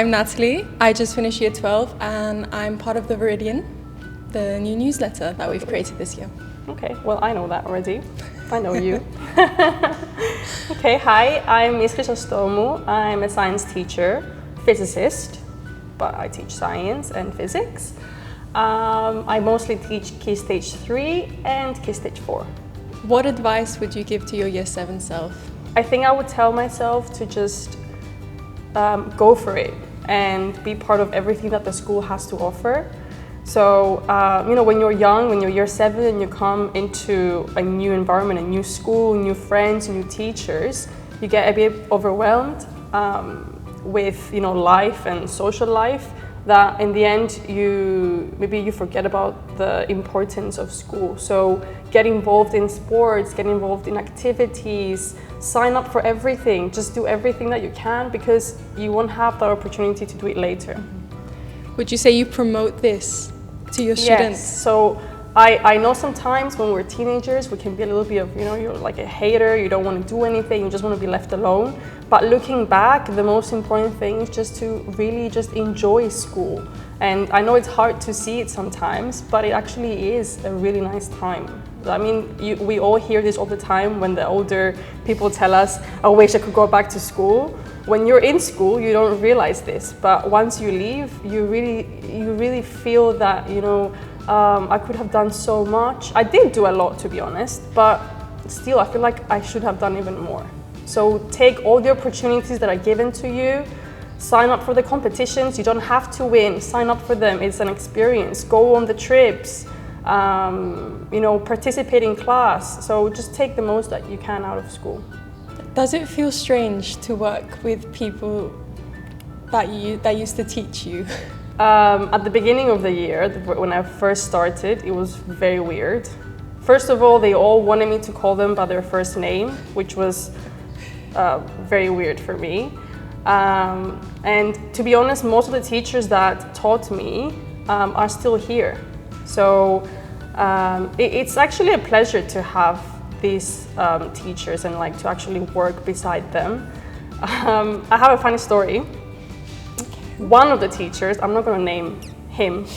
I'm Natalie. I just finished year 12 and I'm part of the Viridian, the new newsletter that we've created this year. Okay, well, I know that already. I know you. Okay, hi, I'm Miss Chrysostomou. I'm a science teacher, physicist, but I teach science and physics. I mostly teach Key Stage 3 and Key Stage 4. What advice would you give to your year 7 self? I think I would tell myself to just go for it and be part of everything that the school has to offer. So, when you're young, when you're year 7 and you come into a new environment, a new school, new friends, new teachers, you get a bit overwhelmed with, life and social life, that in the end, maybe you forget about the importance of school. So get involved in sports, get involved in activities, sign up for everything, just do everything that you can because you won't have that opportunity to do it later. Would you say you promote this to your students? Yes, so I know sometimes when we're teenagers, we can be a little bit of, you're like a hater, you don't want to do anything, you just want to be left alone. But looking back, the most important thing is just to really just enjoy school. And I know it's hard to see it sometimes, but it actually is a really nice time. I mean, we all hear this all the time when the older people tell us, I wish I could go back to school. When you're in school, you don't realize this, but once you leave, you really feel that, I could have done so much. I did do a lot, to be honest, but still, I feel like I should have done even more. So take all the opportunities that are given to you, sign up for the competitions. You don't have to win, sign up for them. It's an experience. Go on the trips, participate in class. So just take the most that you can out of school. Does it feel strange to work with people that used to teach you? At the beginning of the year, when I first started, it was very weird. First of all, they all wanted me to call them by their first name, which was very weird for me. And to be honest, most of the teachers that taught me are still here. So it's actually a pleasure to have these teachers and to actually work beside them. I have a funny story. One of the teachers, I'm not going to name him,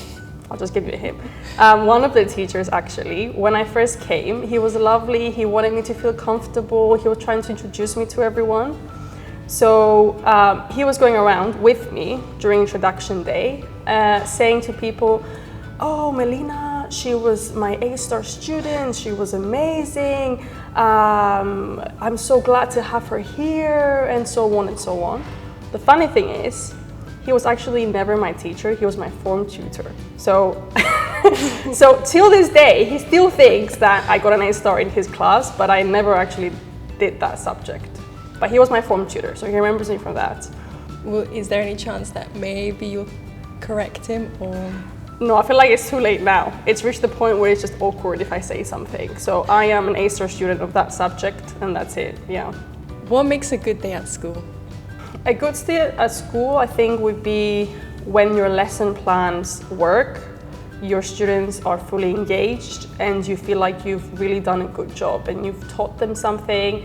I'll just give you a hint. One of the teachers actually, when I first came, he was lovely, he wanted me to feel comfortable, he was trying to introduce me to everyone. So he was going around with me during introduction day, saying to people, oh, Melina, she was my A-star student, she was amazing, I'm so glad to have her here, and so on and so on. The funny thing is, he was actually never my teacher, he was my form tutor. So, so till this day, he still thinks that I got an A-star in his class, but I never actually did that subject. But he was my form tutor, so he remembers me from that. Well, is there any chance that maybe you'll correct him or? No, I feel like it's too late now. It's reached the point where it's just awkward if I say something. So I am an A-star student of that subject, and that's it, yeah. What makes a good day at school? A good day at school, I think, would be when your lesson plans work, your students are fully engaged, and you feel like you've really done a good job and you've taught them something,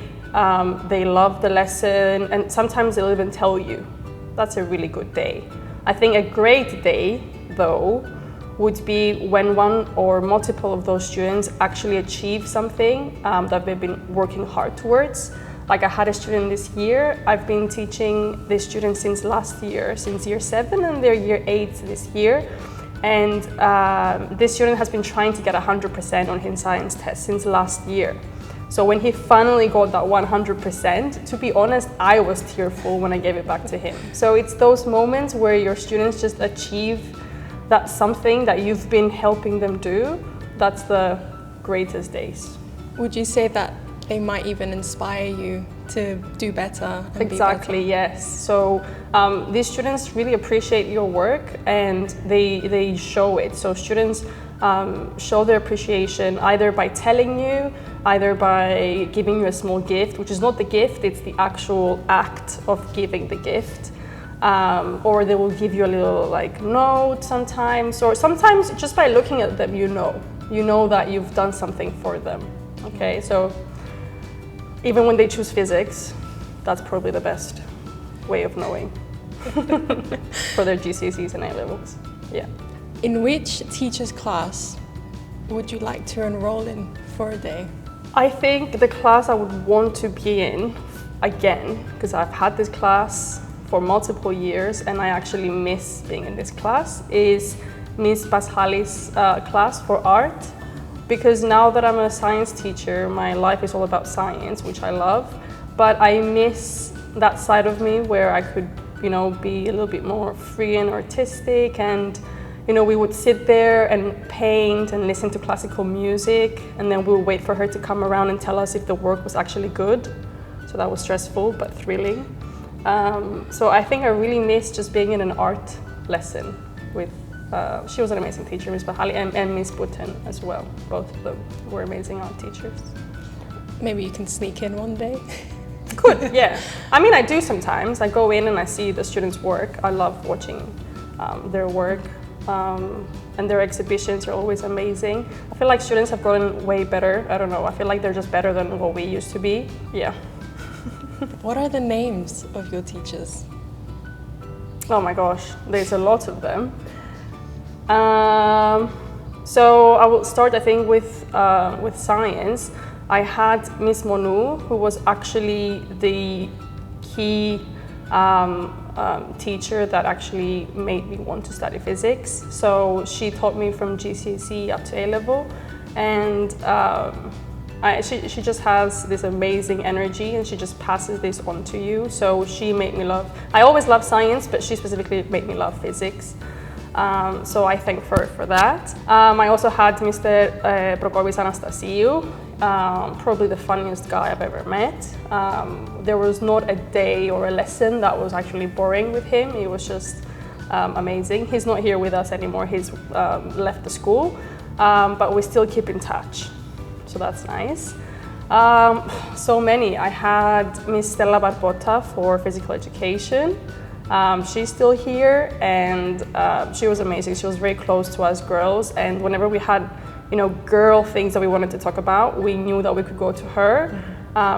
they love the lesson, and sometimes they'll even tell you. That's a really good day. I think a great day, though, would be when one or multiple of those students actually achieve something that they've been working hard towards. Like I had a student this year, I've been teaching this student since last year, since year 7, and they're year 8 this year. And this student has been trying to get 100% on his science test since last year. So when he finally got that 100%, to be honest, I was tearful when I gave it back to him. So it's those moments where your students just achieve that something that you've been helping them do, that's the greatest days. Would you say that they might even inspire you to do better and Exactly, be better? yes. So these students really appreciate your work and they show it. So students show their appreciation either by telling you, either by giving you a small gift, which is not the gift, it's the actual act of giving the gift. Or they will give you a little note sometimes, or sometimes just by looking at them, you know that you've done something for them. Okay, so even when they choose physics, that's probably the best way of knowing. for their GCSEs and A-levels. Yeah. In which teacher's class would you like to enroll in for a day? I think the class I would want to be in again, because I've had this class for multiple years and I actually miss being in this class, is Miss Pascali's class for art. Because now that I'm a science teacher, my life is all about science, which I love, but I miss that side of me where I could, you know, be a little bit more free and artistic, and you know, we would sit there and paint and listen to classical music, and then we would wait for her to come around and tell us if the work was actually good. So that was stressful but thrilling. So I think I really miss just being in an art lesson with, she was an amazing teacher, Miss Pascali, and Miss Buten as well. Both of them were amazing art teachers. Maybe you can sneak in one day. Could, yeah. I mean, I do sometimes. I go in and I see the students' work. I love watching their work. And their exhibitions are always amazing. I feel like students have gotten way better. I don't know, I feel like they're just better than what we used to be. Yeah. What are the names of your teachers? Oh my gosh, there's a lot of them. So I will start, I think, with science. I had Miss Monu, who was actually the key teacher that actually made me want to study physics. So she taught me from GCSE up to A-level, and she just has this amazing energy, and she just passes this on to you. So she made me love, I always loved science, but she specifically made me love physics. So I thank her for that. I also had Mr. Prokovis Anastasiou, probably the funniest guy I've ever met. There was not a day or a lesson that was actually boring with him. He was just amazing. He's not here with us anymore. He's left the school, but we still keep in touch. So that's nice. So many. I had Miss Stella Barbota for physical education. She's still here, and she was amazing. She was very close to us girls, and whenever we had, you know, girl things that we wanted to talk about, we knew that we could go to her,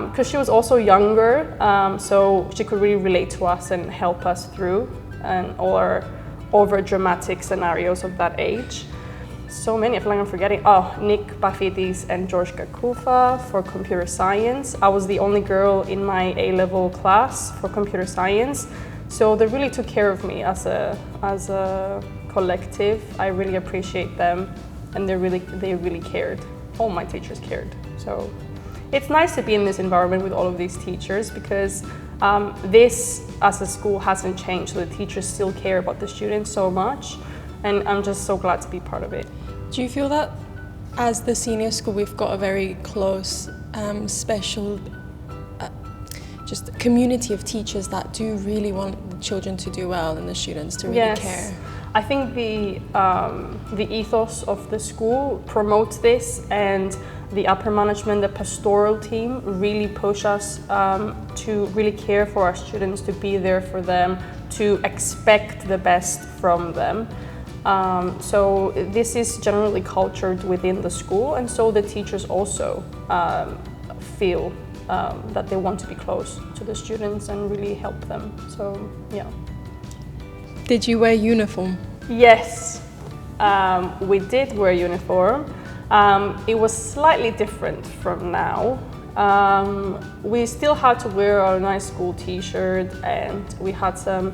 because she was also younger, so she could really relate to us and help us through and all our over dramatic scenarios of that age. So many, I feel like I'm forgetting. Oh, Nick Pafitis and George Kakufa for computer science. I was the only girl in my A-level class for computer science. So they really took care of me as a collective. I really appreciate them, and they really cared. All my teachers cared. So it's nice to be in this environment with all of these teachers, because this as a school hasn't changed. So the teachers still care about the students so much, and I'm just so glad to be part of it. Do you feel that as the senior school we've got a very close, special just community of teachers that do really want the children to do well and the students to really care? I think the ethos of the school promotes this, and the upper management, the pastoral team really push us to really care for our students, to be there for them, to expect the best from them. So this is generally cultured within the school, and so the teachers also feel that they want to be close to the students and really help them. So yeah. Did you wear uniform? Yes, we did wear uniform. It was slightly different from now. We still had to wear our nice school t-shirt, and we had some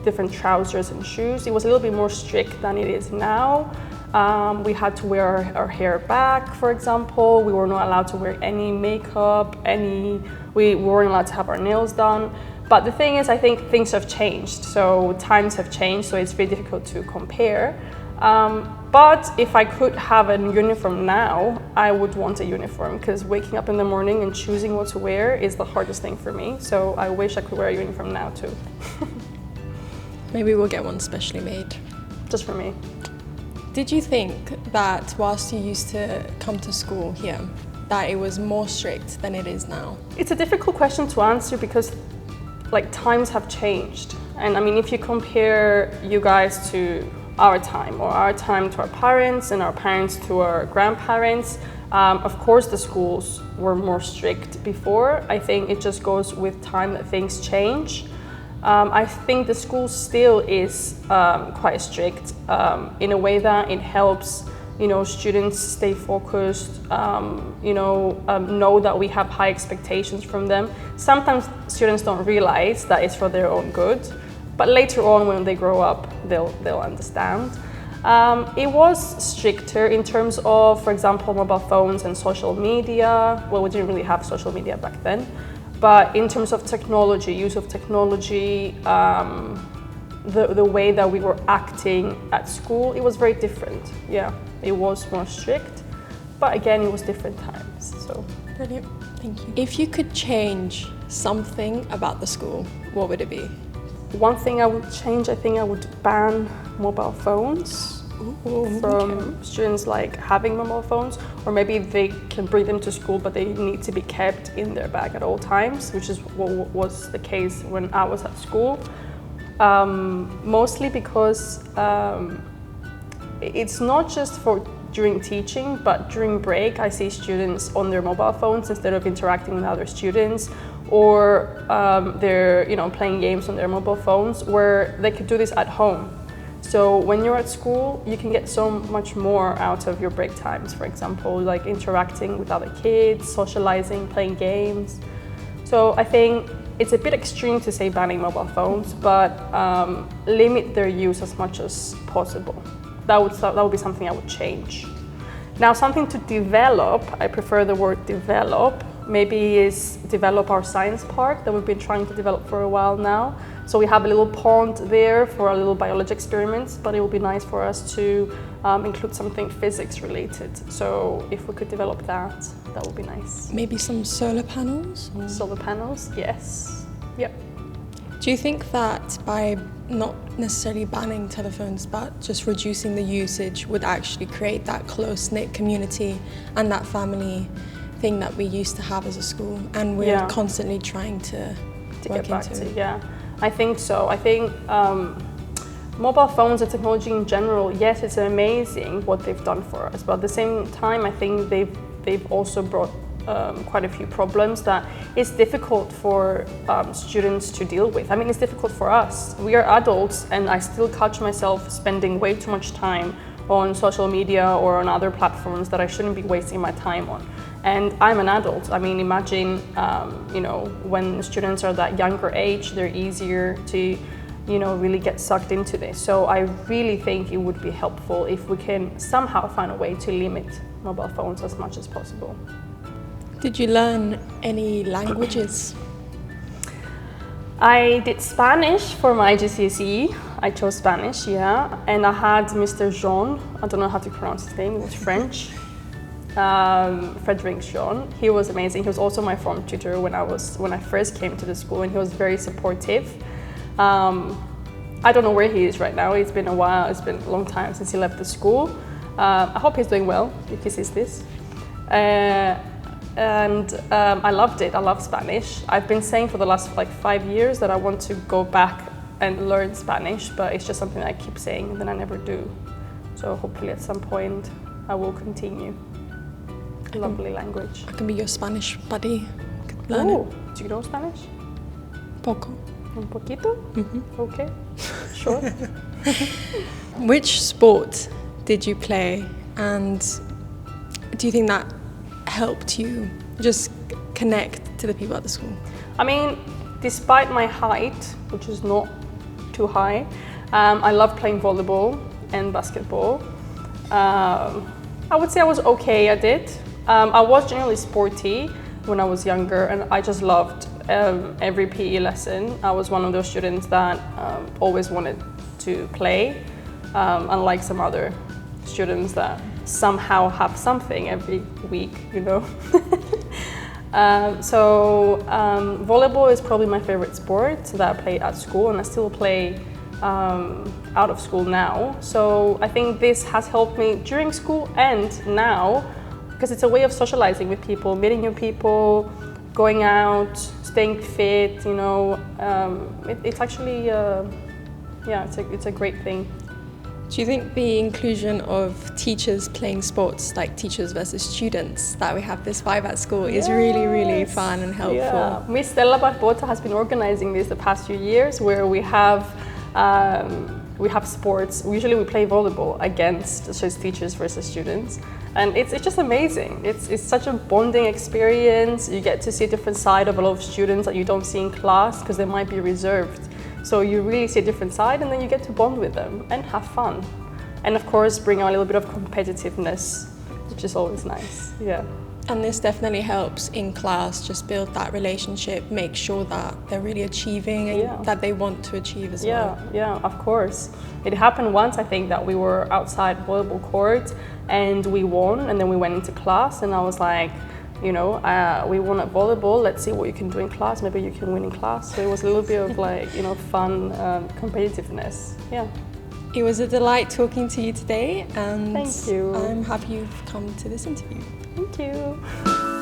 different trousers and shoes. It was a little bit more strict than it is now. We had to wear our hair back, for example. We were not allowed to wear any makeup, we weren't allowed to have our nails done. But the thing is, I think things have changed. So times have changed, so it's very difficult to compare. But if I could have a uniform now, I would want a uniform, because waking up in the morning and choosing what to wear is the hardest thing for me. So I wish I could wear a uniform now too. Maybe we'll get one specially made. Just for me. Did you think that whilst you used to come to school here, that it was more strict than it is now? It's a difficult question to answer, because like times have changed. And I mean, if you compare you guys to our time, or our time to our parents, and our parents to our grandparents, of course the schools were more strict before. I think it just goes with time that things change. I think the school still is quite strict in a way that it helps, students stay focused, know that we have high expectations from them. Sometimes students don't realize that it's for their own good, but later on when they grow up, they'll understand. It was stricter in terms of, for example, mobile phones and social media. Well, we didn't really have social media back then, but in terms of technology, use of technology, the way that we were acting at school, it was very different. Yeah, it was more strict, but again, it was different times. So Brilliant, thank you. If you could change something about the school, what would it be? one thing I would change, I think I would ban mobile phones from students like having mobile phones, or maybe they can bring them to school, but they need to be kept in their bag at all times, which is what was the case when I was at school. Mostly because it's not just for during teaching, but during break I see students on their mobile phones instead of interacting with other students, or they're playing games on their mobile phones where they could do this at home. So when you're at school, you can get so much more out of your break times, for example, like interacting with other kids, socializing, playing games. So I think it's a bit extreme to say banning mobile phones, but limit their use as much as possible. That would be something I would change. Now, something to develop, I prefer the word develop, maybe is develop our science park that we've been trying to develop for a while now. So we have a little pond there for our little biology experiments, but it would be nice for us to include something physics related. So if we could develop that, that would be nice. Maybe some solar panels? Solar panels, yes. Yep. Do you think that by not necessarily banning telephones, but just reducing the usage would actually create that close-knit community and that family thing that we used to have as a school, and we're constantly trying to work get back into? Yeah, I think so. I think mobile phones and technology in general, yes, it's amazing what they've done for us, but at the same time, I think they've also brought quite a few problems that it's difficult for students to deal with. I mean, it's difficult for us. We are adults, and I still catch myself spending way too much time on social media or on other platforms that I shouldn't be wasting my time on. And I'm an adult. I mean, imagine, when students are that younger age, they're easier to, really get sucked into this. So I really think it would be helpful if we can somehow find a way to limit mobile phones as much as possible. Did you learn any languages? I did Spanish for my GCSE. I chose Spanish, yeah. And I had Mr. Jean, I don't know how to pronounce his name, it was French. Frederick Jean. He was amazing. He was also my form tutor when I first came to the school, and he was very supportive. I don't know where he is right now. It's been a while. It's been a long time since he left the school. I hope he's doing well if he sees this. I loved it. I love Spanish. I've been saying for the last 5 years that I want to go back and learn Spanish, but it's just something I keep saying and then I never do. So hopefully at some point I will continue. Lovely language. I can be your Spanish buddy. Learn Oh, it. do you know Spanish? Poco. Un poquito? Okay, sure. Which sport did you play, and do you think that helped you just connect to the people at the school? I mean, despite my height, which is not too high, I love playing volleyball and basketball. I would say I was okay at it. I was generally sporty when I was younger, and I just loved every PE lesson. I was one of those students that always wanted to play, unlike some other students that somehow have something every week, Volleyball is probably my favorite sport that I play at school, and I still play out of school now. So I think this has helped me during school and now, because it's a way of socializing with people, meeting new people, going out, staying fit, it's actually, it's a great thing. Do you think the inclusion of teachers playing sports, like teachers versus students, that we have this vibe at school is really, really fun and helpful? Yeah. Miss Stella Barbota has been organizing this the past few years, where we have sports. Usually we play volleyball against, so it's teachers versus students. And it's just amazing. It's such a bonding experience. You get to see a different side of a lot of students that you don't see in class because they might be reserved. So you really see a different side, and then you get to bond with them and have fun. And of course, bring out a little bit of competitiveness, which is always nice. Yeah. And this definitely helps in class, just build that relationship, make sure that they're really achieving and that they want to achieve as well. Yeah, of course. It happened once, I think, that we were outside volleyball court and we won, and then we went into class, and I was like, you know, we won at volleyball, let's see what you can do in class, maybe you can win in class. So it was a little bit of like, you know, fun competitiveness. Yeah. It was a delight talking to you today, and thank you. I'm happy you've come to this interview. Thank you.